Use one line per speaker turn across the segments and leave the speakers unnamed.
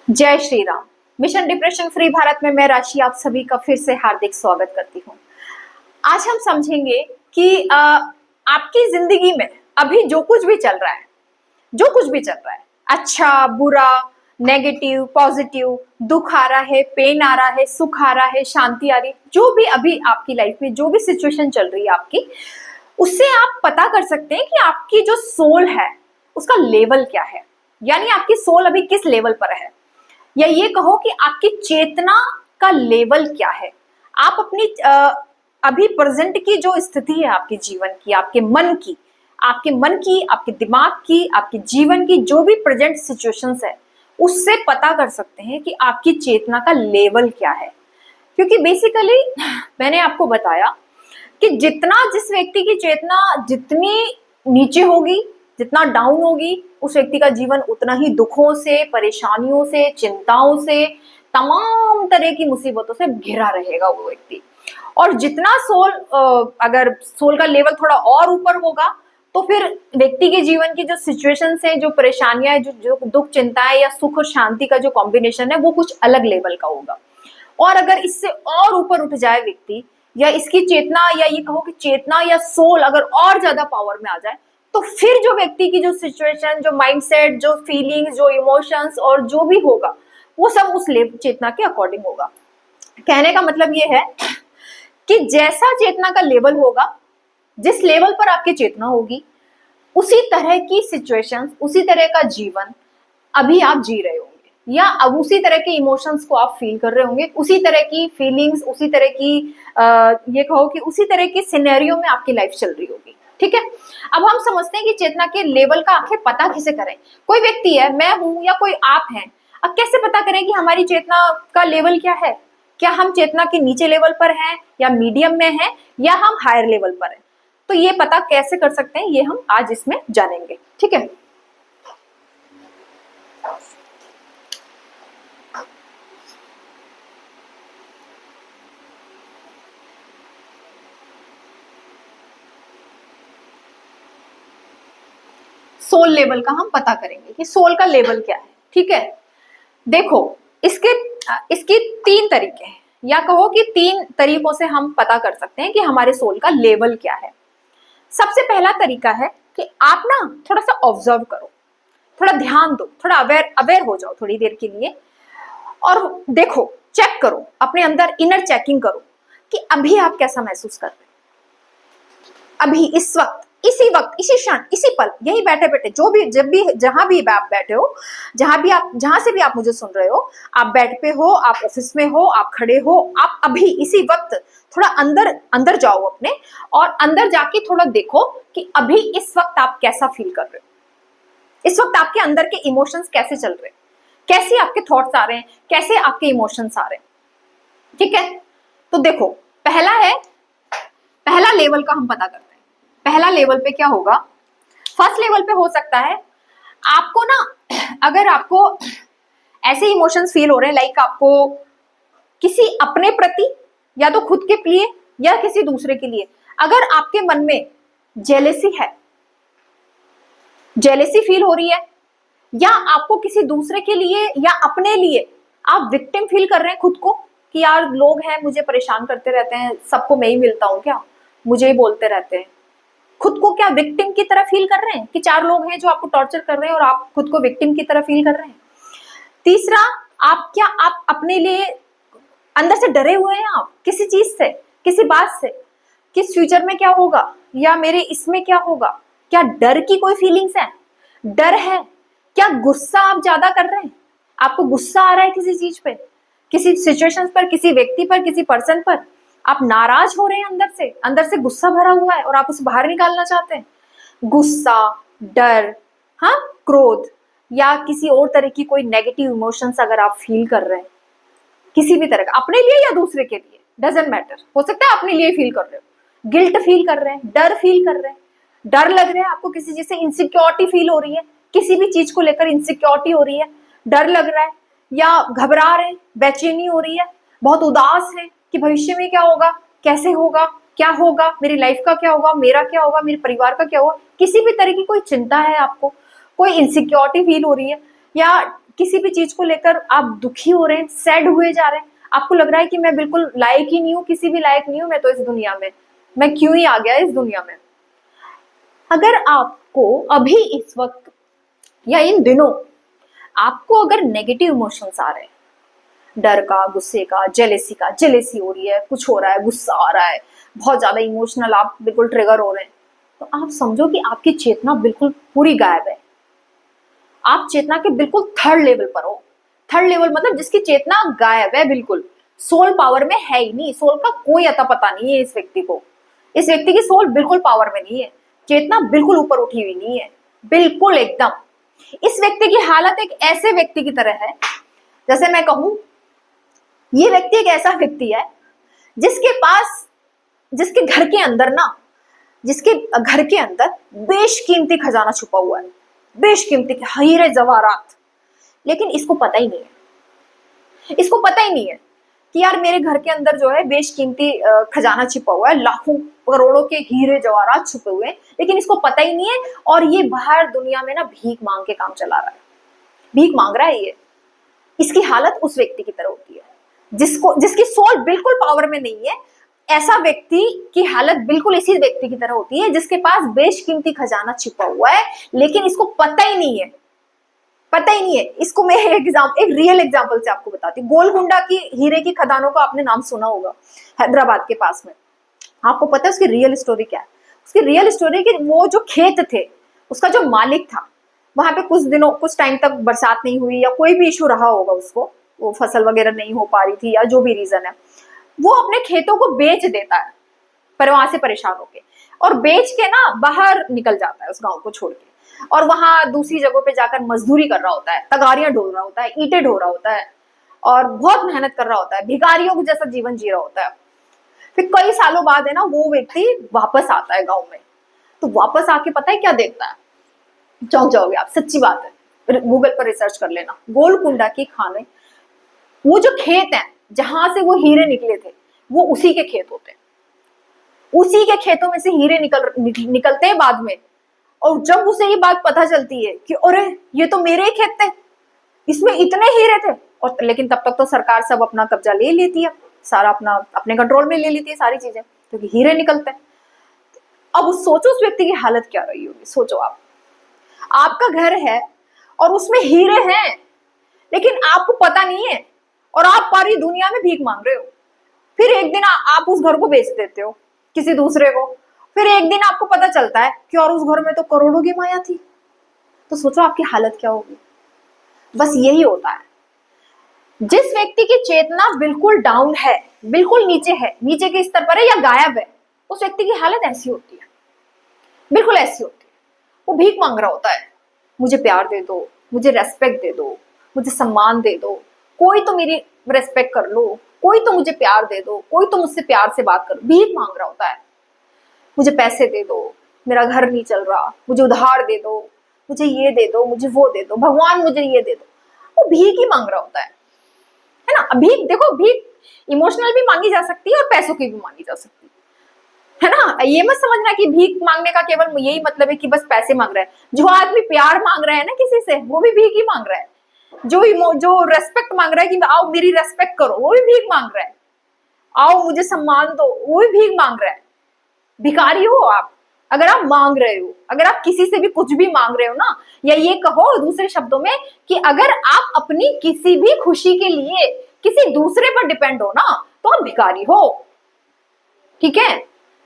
जय Shri Ram. Mission depression free Bharat में मैं राशि आप सभी का फिर से हार्दिक स्वागत करती हूँ। आज हम समझेंगे कि आपकी जिंदगी में अभी जो कुछ भी चल रहा है, अच्छा बुरा, नेगेटिव पॉजिटिव, दुख आ रहा है, पेन आ रहा है, सुख आ रहा है, शांति आ रही है, जो भी अभी आपकी लाइफ में जो भी सिचुएशन चल रही है आपकी, उससे आप पता कर सकते हैं कि आपकी जो सोल है उसका लेवल क्या है, यानी आपकी सोल अभी किस लेवल पर है, या ये कहो कि आपकी चेतना का लेवल क्या है। आप अपनी अभी प्रेजेंट की जो स्थिति है आपके जीवन की, आपके मन की, आपके दिमाग की, आपके जीवन की जो भी प्रेजेंट सिचुएशंस है, उससे पता कर सकते हैं कि आपकी चेतना का लेवल क्या है। क्योंकि बेसिकली मैंने आपको बताया कि जिस व्यक्ति की चेतना जितनी नीचे होगी, जितना डाउन होगी, उस व्यक्ति का जीवन उतना ही दुखों से, परेशानियों से, चिंताओं से, तमाम तरह की मुसीबतों से घिरा रहेगा वो व्यक्ति। और जितना अगर सोल का लेवल थोड़ा और ऊपर होगा तो फिर व्यक्ति के जीवन की जो सिचुएशन है, जो परेशानियां, जो दुख चिंताएं या सुख और शांति का जो कॉम्बिनेशन है, वो कुछ अलग लेवल का होगा। और अगर इससे और ऊपर उठ जाए व्यक्ति, या इसकी चेतना, या ये कहो कि चेतना या सोल अगर और ज्यादा पावर में आ जाए, तो फिर जो व्यक्ति की जो सिचुएशन, जो माइंडसेट, जो फीलिंग्स, जो इमोशंस और जो भी होगा, वो सब उस चेतना के अकॉर्डिंग होगा। कहने का मतलब ये है कि जैसा चेतना का लेवल होगा, जिस लेवल पर आपकी चेतना होगी, उसी तरह की सिचुएशंस, उसी तरह का जीवन अभी आप जी रहे होंगे, या अब उसी तरह के इमोशंस को आप फील कर रहे होंगे, उसी तरह की फीलिंग्स, उसी तरह की ये कहो कि उसी तरह के सिनेरियो में आपकी लाइफ चल रही होगी। ठीक है, अब हम समझते हैं कि चेतना के लेवल का आखिर पता कैसे करें। कोई व्यक्ति है, मैं हूं या कोई आप हैं, अब कैसे पता करें कि हमारी चेतना का लेवल क्या है? क्या हम चेतना के नीचे लेवल पर हैं, या मीडियम में हैं, या हम हायर लेवल पर हैं? तो ये पता कैसे कर सकते हैं, ये हम आज इसमें जानेंगे। ठीक है, सोल लेवल का हम पता करेंगे कि सोल का लेवल क्या है। ठीक है, देखो, इसके तीन तरीके हैं, या कहो कि तीन तरीकों से हम पता कर सकते हैं कि हमारे सोल का लेवल क्या है। सबसे पहला तरीका है कि आप ना थोड़ा सा ऑब्जर्व करो, थोड़ा ध्यान दो, थोड़ा अवेयर हो जाओ थोड़ी देर के लिए, और देखो, चेक करो, अपने अंदर इनर चेकिंग करो कि अभी आप कैसा महसूस कर रहे हैं। अभी इस वक्त, इसी वक्त, इसी क्षण, इसी पल, यही बैठे बैठे, जो भी, जब भी, जहां भी आप बैठे हो, जहां से भी आप मुझे सुन रहे हो, आप बेड पे हो, आप ऑफिस में हो, आप खड़े हो, आप अभी इसी वक्त थोड़ा अंदर जाओ अपने, और अंदर जाके थोड़ा देखो कि अभी इस वक्त आप कैसा फील कर रहे हो। इस वक्त आपके अंदर के इमोशंस कैसे चल रहे हैं, कैसे आपके थॉट्स आ रहे हैं, कैसे आपके इमोशंस आ रहे हैं। ठीक है, तो देखो, पहला लेवल का हम पता करते हैं। पहला लेवल पे क्या होगा? फर्स्ट लेवल पे हो सकता है आपको ना, अगर आपको ऐसे इमोशंस फील हो रहे हैं, लाइक आपको किसी अपने प्रति, या तो खुद के लिए या किसी दूसरे के लिए, अगर आपके मन में जेलेसी है, जेलेसी फील हो रही है, या आपको किसी दूसरे के लिए या अपने लिए आप विक्टिम फील कर रहे हैं खुद को, कि यार लोग हैं मुझे परेशान करते रहते हैं, सबको मैं ही मिलता हूं क्या, मुझे ही बोलते रहते हैं, खुद को क्या विक्टिम की तरह फील कर रहे हैं कि चार लोग हैं जो आपको टॉर्चर कर रहे हैं और आप खुद को विक्टिम की तरह फील कर रहे हैं। तीसरा, आप अपने लिए अंदर से डरे हुए हैं, आप किसी चीज से, किसी बात से, किस फ्यूचर में क्या होगा, या मेरे इसमें क्या होगा। क्या डर की कोई फीलिंग्स है? डर है क्या? गुस्सा आप ज्यादा कर रहे हैं, आपको गुस्सा आ रहा है किसी चीज पे, किसी सिचुएशन पर, किसी व्यक्ति पर, किसी पर्सन पर, आप नाराज हो रहे हैं, अंदर से गुस्सा भरा हुआ है और आप उसे बाहर निकालना चाहते हैं। गुस्सा, डर, हाँ, क्रोध, या किसी और तरह की कोई नेगेटिव इमोशंस अगर आप फील कर रहे हैं, किसी भी तरह का, अपने लिए या दूसरे के लिए, डजेंट मैटर, हो सकता है अपने लिए फील कर रहे हो, गिल्ट फील कर रहे हैं, डर फील कर रहे हैं, डर लग रहा है आपको, किसी चीज से इनसिक्योरिटी फील हो रही है, किसी भी चीज को लेकर इनसिक्योरिटी हो रही है, डर लग रहा है, या घबरा रहे हैं, बेचैनी हो रही है, बहुत उदास है कि भविष्य में क्या होगा, कैसे होगा, क्या होगा, मेरी लाइफ का क्या होगा, मेरा क्या होगा, मेरे परिवार का क्या होगा, किसी भी तरह की कोई चिंता है आपको, कोई इनसिक्योरिटी फील हो रही है, या किसी भी चीज को लेकर आप दुखी हो रहे हैं, सैड हुए जा रहे हैं, आपको लग रहा है कि मैं बिल्कुल लायक ही नहीं हूँ, किसी भी लायक नहीं हूँ मैं तो इस दुनिया में, मैं क्यों ही आ गया इस दुनिया में। अगर आपको अभी इस वक्त या इन दिनों आपको अगर नेगेटिव इमोशंस आ रहे हैं, डर का, गुस्से का, जेलेसी हो रही है, कुछ हो रहा है, गुस्सा आ रहा है, बहुत ज्यादा इमोशनल आप बिल्कुल ट्रिगर हो रहे हैं, तो आप समझो कि आपकी चेतना बिल्कुल पूरी गायब है। आप चेतना के बिल्कुल थर्ड लेवल पर हो। थर्ड लेवल मतलब जिसकी चेतना गायब है, बिल्कुल सोल पावर में है ही नहीं, सोल का कोई अता पता नहीं है इस व्यक्ति को। इस व्यक्ति की सोल बिल्कुल पावर में नहीं है, चेतना बिल्कुल ऊपर उठी हुई नहीं है, बिल्कुल एकदम। इस व्यक्ति की हालत एक ऐसे व्यक्ति की तरह है, जैसे मैं कहूं, ये व्यक्ति एक ऐसा व्यक्ति है जिसके पास, जिसके घर के अंदर ना, जिसके घर के अंदर बेशकीमती खजाना छुपा हुआ है, बेशकीमती हीरे जवाहरात, लेकिन इसको पता ही नहीं है। इसको पता ही नहीं है कि यार मेरे घर के अंदर जो है बेशकीमती खजाना छिपा हुआ है, लाखों करोड़ों के हीरे जवाहरात छुपे हुए हैं, लेकिन इसको पता ही नहीं है। और ये बाहर दुनिया में ना भीख मांग के काम चला रहा है, भीख मांग रहा है ये। इसकी हालत उस व्यक्ति की तरह होती है जिसकी सोल बिल्कुल पावर में नहीं है। ऐसा व्यक्ति की हालत बिल्कुल इसी व्यक्ति की तरह होती है जिसके पास बेशकीमती खजाना छिपा हुआ है, लेकिन इसको पता ही नहीं है, पता ही नहीं है इसको। मैं एक रियल एग्जांपल से आपको बताती हूँ। गोलकुंडा की हीरे की खदानों का आपने नाम सुना होगा, हैदराबाद के पास में। आपको पता है उसकी रियल स्टोरी क्या है? उसकी रियल स्टोरी कि वो जो खेत थे, उसका जो मालिक था, वहां पे कुछ टाइम तक बरसात नहीं हुई या कोई भी इशू रहा होगा उसको, वो फसल वगैरह नहीं हो पा रही थी या जो भी रीजन है, वो अपने खेतों को बेच देता है पर वहां से परेशान होके, और बेच के ना बाहर निकल जाता है उस गांव को छोड़ के, और वहां दूसरी जगहों पे जाकर मजदूरी कर रहा होता है, तगारियां ढो रहा होता है, ईंटें ढो रहा होता है, और बहुत मेहनत कर रहा होता है, भिखारियों को जैसा जीवन जी रहा होता है। फिर कई सालों बाद है ना वो व्यक्ति वापस आता है गाँव में, तो वापस आके पता है क्या देखता है? चौंक जाओगे आप, सच्ची बात है, गूगल पर रिसर्च कर लेना। गोलकुंडा की खाने, वो जो खेत है जहां से वो हीरे निकले थे, वो उसी के खेत होते हैं, उसी के खेतों में से हीरे निकलते हैं बाद में। और जब उसे ये बात पता चलती है कि अरे ये तो मेरे ही खेत थे, इसमें इतने हीरे थे, और लेकिन तब तक तो सरकार सब अपना कब्जा ले लेती है, सारा अपने कंट्रोल में ले लेती है सारी चीजें, क्योंकि हीरे निकलते हैं। अब सोचो उस व्यक्ति की हालत क्या रही होगी। सोचो आप, आपका घर है और उसमें हीरे हैं, लेकिन आपको पता नहीं है, और आप सारी दुनिया में भीख मांग रहे हो। फिर एक दिन आप उस घर को बेच देते हो किसी दूसरे को, फिर एक दिन आपको पता चलता है कि और उस घर में तो करोड़ों की माया थी। तो सोचो आपकी हालत क्या होगी। बस यही होता है, जिस व्यक्ति की चेतना बिल्कुल डाउन है, बिल्कुल नीचे है, नीचे के स्तर पर है या गायब है, उस व्यक्ति की हालत ऐसी होती है, बिल्कुल ऐसी होती है। वो भीख मांग रहा होता है, मुझे प्यार दे दो, मुझे रेस्पेक्ट दे दो, मुझे सम्मान दे दो, कोई तो मेरी रेस्पेक्ट कर लो, कोई तो मुझे प्यार दे दो, कोई तो मुझसे प्यार से बात करो। भीख मांग रहा होता है, मुझे पैसे दे दो, मेरा घर नहीं चल रहा, मुझे उधार दे दो, मुझे ये दे दो, मुझे वो दे दो, भगवान मुझे ये दे दो। वो भीख ही मांग रहा होता है ना। भीख देखो, भीख इमोशनल भी मांगी जा सकती है और पैसों की भी मांगी जा सकती है ना। ये मत समझना कि भीख मांगने का केवल यही मतलब है कि बस पैसे मांग रहा है। जो आदमी प्यार मांग रहा है ना किसी से, वो भी भीख ही मांग रहा है। जो रेस्पेक्ट मांग रहा है कि आओ मेरी रेस्पेक्ट करो, वो भी भीख मांग रहा है। आओ मुझे सम्मान दो, वो भी भीख मांग रहा है। भिखारी हो आप अगर आप मांग रहे हो, अगर आप किसी से भी कुछ भी मांग रहे हो ना, या ये कहो दूसरे शब्दों में कि अगर आप अपनी किसी भी खुशी के लिए किसी दूसरे पर डिपेंड हो ना, तो आप भिखारी हो। ठीक है,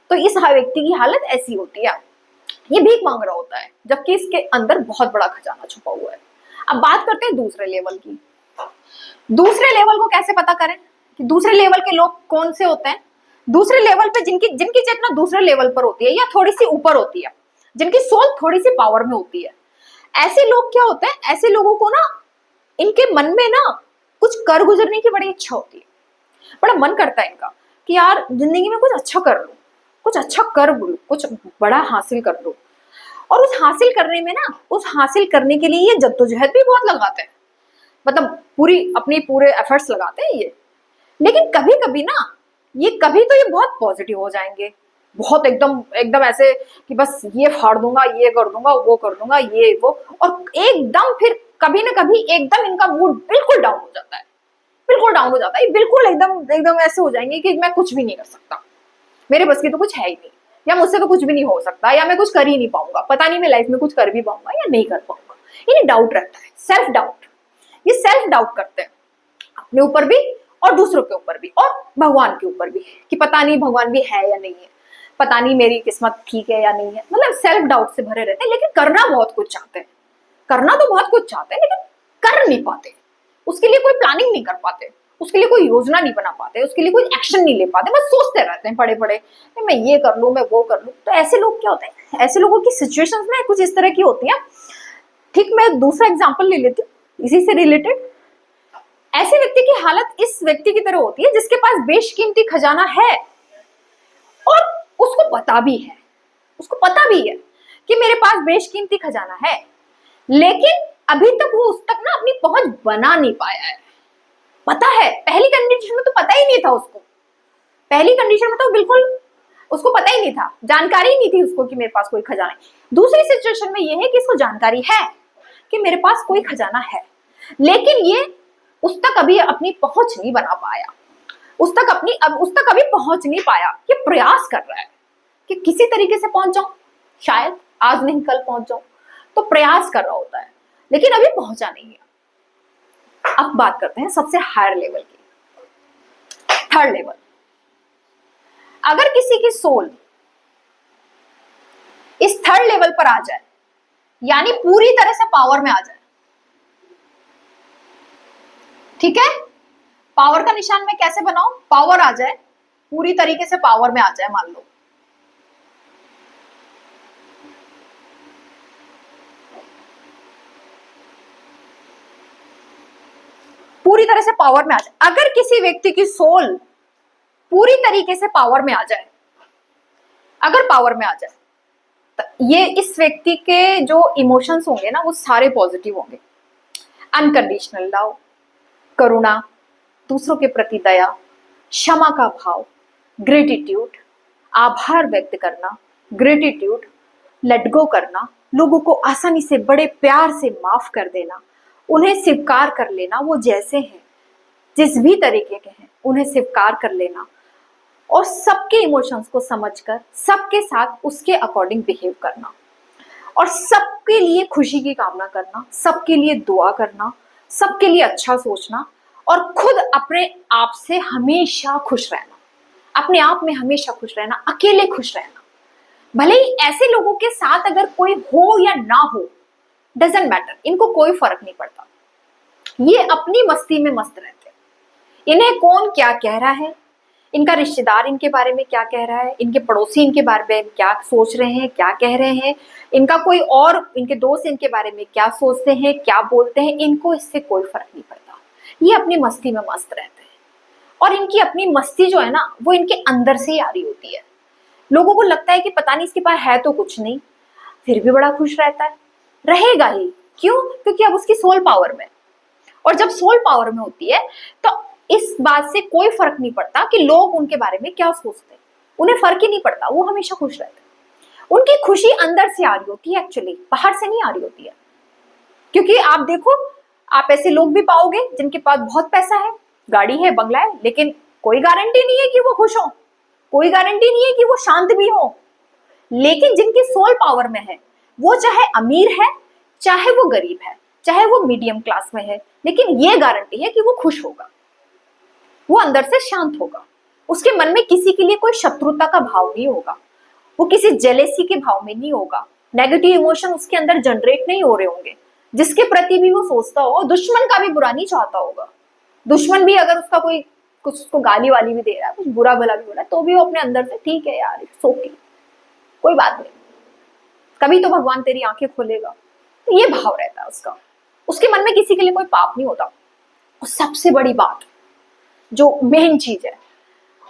तो इस व्यक्ति की हालत ऐसी होती है, ये भीख मांग रहा होता है, जबकि इसके अंदर बहुत बड़ा खजाना छुपा हुआ है। अब बात करते हैं दूसरे लेवल की। दूसरे लेवल को कैसे पता करें कि दूसरे लेवल के लोग कौन से होते हैं? दूसरे लेवल पे जिनकी चेतना दूसरे लेवल पर होती है या थोड़ी सी ऊपर होती है, जिनकी सोल थोड़ी सी पावर में होती है, ऐसे लोग क्या होते हैं? ऐसे लोगों को ना, इनके मन में ना कुछ कर गुजरने की बड़ी इच्छा होती है, बड़ा मन करता है इनका कि यार जिंदगी में कुछ अच्छा कर लो, कुछ अच्छा कर लो, कुछ बड़ा हासिल कर लो। और उस हासिल करने में ना, उस हासिल करने के लिए ये जद्दोजहद भी बहुत लगाते हैं, मतलब पूरे एफर्ट्स लगाते हैं ये। लेकिन कभी कभी ना कभी तो ये बहुत पॉजिटिव हो जाएंगे, बहुत एकदम एकदम ऐसे कि बस ये फाड़ दूंगा, ये कर दूंगा, वो कर दूंगा, ये वो, और एकदम फिर कभी ना कभी एकदम इनका मूड बिल्कुल डाउन हो जाता है, बिल्कुल डाउन हो जाता है, बिल्कुल एकदम एकदम ऐसे हो जाएंगे कि मैं कुछ भी नहीं कर सकता, मेरे बस की तो कुछ है ही नहीं, या मुझसे तो कुछ भी नहीं हो सकता, या मैं कुछ कर ही नहीं पाऊंगा, पता नहीं मैं लाइफ में कुछ कर भी पाऊंगा या नहीं कर पाऊंगा। ये डाउट रहता है, सेल्फ डाउट। ये सेल्फ डाउट करते हैं अपने ऊपर भी और दूसरों के ऊपर भी और भगवान के ऊपर भी, कि पता नहीं भगवान भी है या नहीं है, पता नहीं मेरी किस्मत ठीक है या नहीं है, मतलब सेल्फ डाउट से भरे रहते हैं। लेकिन करना बहुत कुछ चाहते हैं, करना तो बहुत कुछ चाहते हैं, लेकिन कर नहीं पाते, उसके लिए कोई प्लानिंग नहीं कर पाते, उसके लिए कोई योजना नहीं बना पाते, उसके लिए कोई एक्शन नहीं ले पाते, बस सोचते रहते हैं पड़े पड़े, मैं ये कर लूं, मैं वो कर लूं। तो ऐसे लोग क्या होते हैं, ऐसे लोगों की सिचुएशंस ना कुछ इस तरह की होती है। ठीक, मैं दूसरा एग्जांपल ले लेती हूँ इसी से रिलेटेड। ऐसे व्यक्ति की हालत इस व्यक्ति की तरह होती है जिसके पास बेशकीमती खजाना है और उसको पता भी है, उसको पता भी है कि मेरे पास बेशकीमती खजाना है, लेकिन अभी तक वो उस तक ना अपनी पहुंच बना नहीं पाया है। पता है, पहली कंडीशन में तो पता ही नहीं था उसको, पहली कंडीशन में तो बिल्कुल उसको पता ही नहीं था, जानकारी ही नहीं थी उसको कि मेरे पास कोई खजाना है। दूसरी सिचुएशन में ये है कि इसको जानकारी है कि मेरे पास कोई खजाना है, लेकिन ये उस तक अभी अपनी पहुंच नहीं बना पाया, उस तक अभी पहुंच नहीं पाया। ये प्रयास कर रहा है कि किसी तरीके से पहुंच जाऊं, शायद आज नहीं कल पहुंच जाऊं, तो प्रयास कर रहा होता है, लेकिन अभी पहुंचा नहीं है। अब बात करते हैं सबसे हायर लेवल की, थर्ड लेवल। अगर किसी की सोल इस थर्ड लेवल पर आ जाए, यानी पूरी तरह से पावर में आ जाए, ठीक है, पावर का निशान मैं कैसे बनाऊं, पावर आ जाए, पूरी तरीके से पावर में आ जाए, मान लो पूरी तरह से पावर में आ जाए। अगर किसी व्यक्ति की सोल पूरी तरीके से पावर में आ जाए, अगर पावर में आ जाए, तो ये इस व्यक्ति के जो इमोशंस होंगे ना वो सारे पॉजिटिव होंगे। अनकंडीशनल लव, करुणा, दूसरों के प्रति दया, क्षमा का भाव, ग्रेटिट्यूड, आभार व्यक्त करना, ग्रेटिट्यूड, लेट गो करना, लोगों को आसानी से बड़े प्यार से माफ कर देना, उन्हें स्वीकार कर लेना, वो जैसे हैं, जिस भी तरीके के हैं उन्हें स्वीकार कर लेना, और सबके इमोशंस को समझकर सबके साथ उसके अकॉर्डिंग बिहेव करना, और सबके लिए खुशी की कामना करना, सबके लिए दुआ करना, सबके लिए अच्छा सोचना, और खुद अपने आप से हमेशा खुश रहना, अपने आप में हमेशा खुश रहना, अकेले खुश रहना। भले ही ऐसे लोगों के साथ अगर कोई हो या ना हो, डजेंट मैटर, इनको कोई फर्क नहीं पड़ता, ये अपनी मस्ती में मस्त रहते हैं। इन्हें कौन क्या कह रहा है, इनका रिश्तेदार इनके बारे में क्या कह रहा है, इनके पड़ोसी इनके बारे में क्या सोच रहे हैं, क्या कह रहे हैं, इनका कोई और इनके दोस्त इनके बारे में क्या सोचते हैं, क्या बोलते हैं, इनको इससे कोई फर्क नहीं पड़ता। ये अपनी मस्ती में मस्त रहते हैं, और इनकी अपनी मस्ती जो है ना वो इनके अंदर से ही आ रही होती है। लोगों को लगता है कि पता नहीं इसके पास है तो कुछ नहीं, फिर भी बड़ा खुश रहता है, रहेगा ही। क्यों? क्योंकि अब उसकी सोल पावर में, और जब सोल पावर में होती है तो इस बात से कोई फर्क नहीं पड़ता कि लोग उनके बारे में क्या सोचते हैं, उन्हें फर्क ही नहीं पड़ता, वो हमेशा खुश रहते हैं। उनकी खुशी अंदर से आ रही होती है, एक्चुअली बाहर से नहीं आ रही होती है। क्योंकि आप देखो, आप ऐसे लोग भी पाओगे जिनके पास बहुत पैसा है, गाड़ी है, बंगला है, लेकिन कोई गारंटी नहीं है कि वो खुश हो, कोई गारंटी नहीं है कि वो शांत भी हो। लेकिन जिनकी सोल पावर में है, वो चाहे अमीर है, चाहे वो गरीब है, चाहे वो मीडियम क्लास में है, लेकिन ये गारंटी है कि वो खुश होगा, वो अंदर से शांत होगा, उसके मन में किसी के लिए कोई शत्रुता का भाव नहीं होगा, वो किसी जेलेसी के भाव में नहीं होगा, नेगेटिव इमोशन उसके अंदर जनरेट नहीं हो रहे होंगे। जिसके प्रति भी वो सोचता हो, दुश्मन का भी बुरा नहीं चाहता होगा। दुश्मन भी अगर उसका कोई कुछ उसको गाली वाली भी दे रहा है, कुछ बुरा भला भी हो रहा है, तो भी वो अपने अंदर से ठीक है यार, इट्स ओके, कोई बात नहीं, कभी तो भगवान तेरी आंखें खोलेगा, तो ये भाव रहता है उसका। उसके मन में किसी के लिए कोई पाप नहीं होता। और सबसे बड़ी बात, जो मेन चीज है,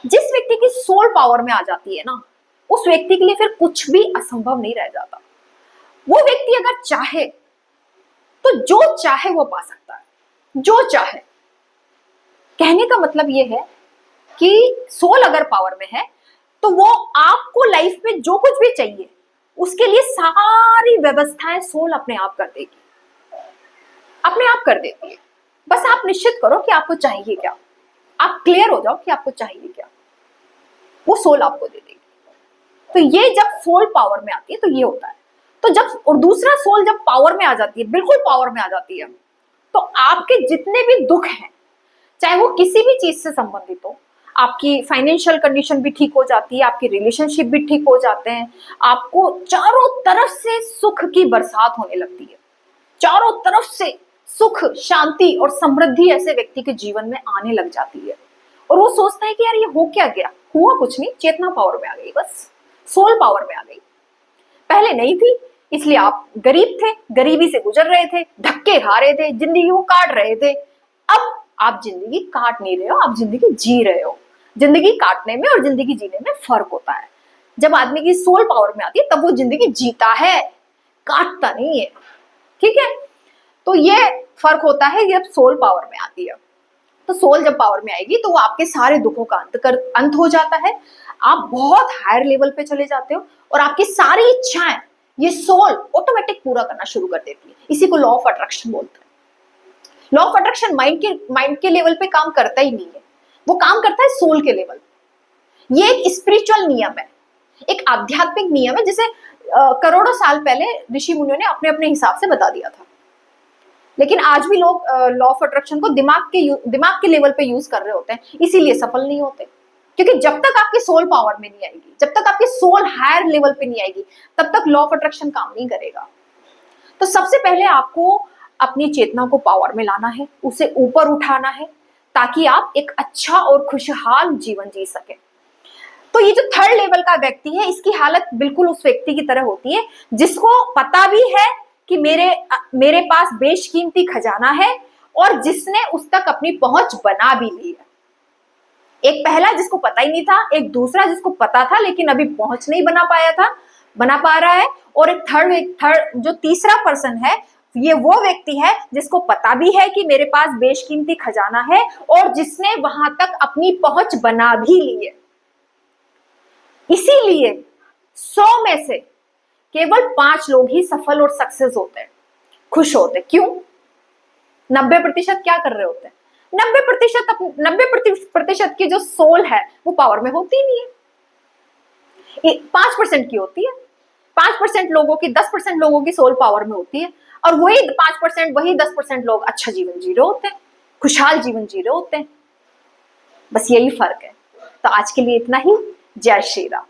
जिस व्यक्ति की सोल पावर में आ जाती है ना, उस व्यक्ति के लिए फिर कुछ भी असंभव नहीं रह जाता। वो व्यक्ति अगर चाहे तो जो चाहे वो पा सकता है, जो चाहे। कहने का मतलब ये है कि सोल अगर पावर में है तो वो आपको लाइफ में जो कुछ भी चाहिए उसके लिए सारी व्यवस्थाएं सोल अपने आप कर देगी। अपने आप कर देती है। बस आप निश्चित करो कि आपको चाहिए क्या, आप क्लियर हो जाओ कि आपको चाहिए क्या, वो सोल आपको दे देगी। तो ये जब सोल पावर में आती है तो ये होता है। तो जब, और दूसरा, सोल जब पावर में आ जाती है, बिल्कुल पावर में आ जाती है, तो आपके जितने भी दुख हैं, चाहे वो किसी भी चीज से संबंधित हो, आपकी फाइनेंशियल कंडीशन भी ठीक हो जाती है, आपके रिलेशनशिप भी ठीक हो जाते हैं, आपको चारों तरफ से सुख की बरसात होने लगती है, चारों तरफ से सुख, शांति और समृद्धि ऐसे व्यक्ति के जीवन में आने लग जाती है। और वो सोचता है कि यार ये हो क्या गया, हुआ कुछ नहीं, चेतना पावर में आ गई, बस सोल पावर में आ गई। पहले नहीं थी, इसलिए आप गरीब थे, गरीबी से गुजर रहे थे, धक्के खा रहे थे, जिंदगी को काट रहे थे। अब आप जिंदगी काट नहीं रहे हो, आप जिंदगी जी रहे हो। जिंदगी काटने में और जिंदगी जीने में फर्क होता है। जब आदमी की सोल पावर में आती है तब वो जिंदगी जीता है, काटता नहीं है। ठीक है, तो ये फर्क होता है जब सोल पावर में आती है। तो सोल जब पावर में आएगी तो वो आपके सारे दुखों का अंत हो जाता है, आप बहुत हायर लेवल पे चले जाते हो और आपकी सारी इच्छाएं ये सोल ऑटोमेटिक पूरा करना शुरू कर देती है। इसी को लॉ ऑफ अट्रैक्शन बोलते हैं। लॉ ऑफ अट्रैक्शन माइंड के लेवल पे काम करता ही नहीं है, वो काम करता है सोल के लेवल। ये एक स्पिरिचुअल नियम है, एक आध्यात्मिक नियम है, जिसे करोड़ों साल पहले ऋषि मुनियों ने अपने अपने हिसाब से बता दिया था। लेकिन आज भी लोग लॉ ऑफ अट्रैक्शन को दिमाग के लेवल पे यूज कर रहे होते हैं, इसीलिए सफल नहीं होते। क्योंकि जब तक आपकी सोल पावर में नहीं आएगी, जब तक आपकी सोल हायर लेवल पे नहीं आएगी, तब तक लॉ ऑफ अट्रैक्शन काम नहीं करेगा। तो सबसे पहले आपको अपनी चेतना को पावर में लाना है, उसे ऊपर उठाना है, ताकि आप एक अच्छा और खुशहाल जीवन जी सके। तो ये जो थर्ड लेवल का व्यक्ति है, इसकी हालत बिल्कुल उस व्यक्ति की तरह होती है जिसको पता भी है कि मेरे पास बेशकीमती खजाना है, और जिसने उस तक अपनी पहुंच बना भी ली है। एक पहला जिसको पता ही नहीं था, एक दूसरा जिसको पता था लेकिन अभी पहुंच नहीं बना पा रहा है, और एक थर्ड जो तीसरा पर्सन है, ये वो व्यक्ति है जिसको पता भी है कि मेरे पास बेशकीमती खजाना है, और जिसने वहां तक अपनी पहुंच बना भी ली है। इसीलिए 100 में से केवल 5 लोग ही सफल और सक्सेस होते हैं, खुश होते हैं। क्यों? 90% क्या कर रहे होते हैं? 90% की जो सोल है वो पावर में होती नहीं है, 5% की होती है। 5% लोगों की, 10% लोगों की सोल पावर में होती है, और वही 5%, वही 10% लोग अच्छा जीवन जी रहे होते हैं, खुशहाल जीवन जी रहे होते हैं। बस यही फर्क है। तो आज के लिए इतना ही। जय श्री राम।